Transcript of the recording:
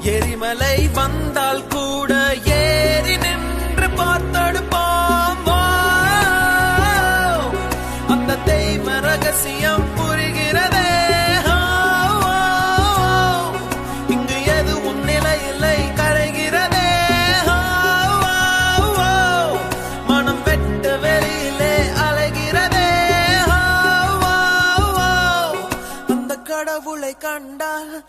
எரிமலை வந்தால் கூட ஏறி நின்று பார்த்தெடுப்போம். அந்த தெய்வ ரகசியம் புரிகிறதே. இங்கு எதுவும் நிலையில்லை கரைகிறதே. மனம் வெட்ட வெளியிலே அலைகிறதே. அந்த கடவுளை கண்டால்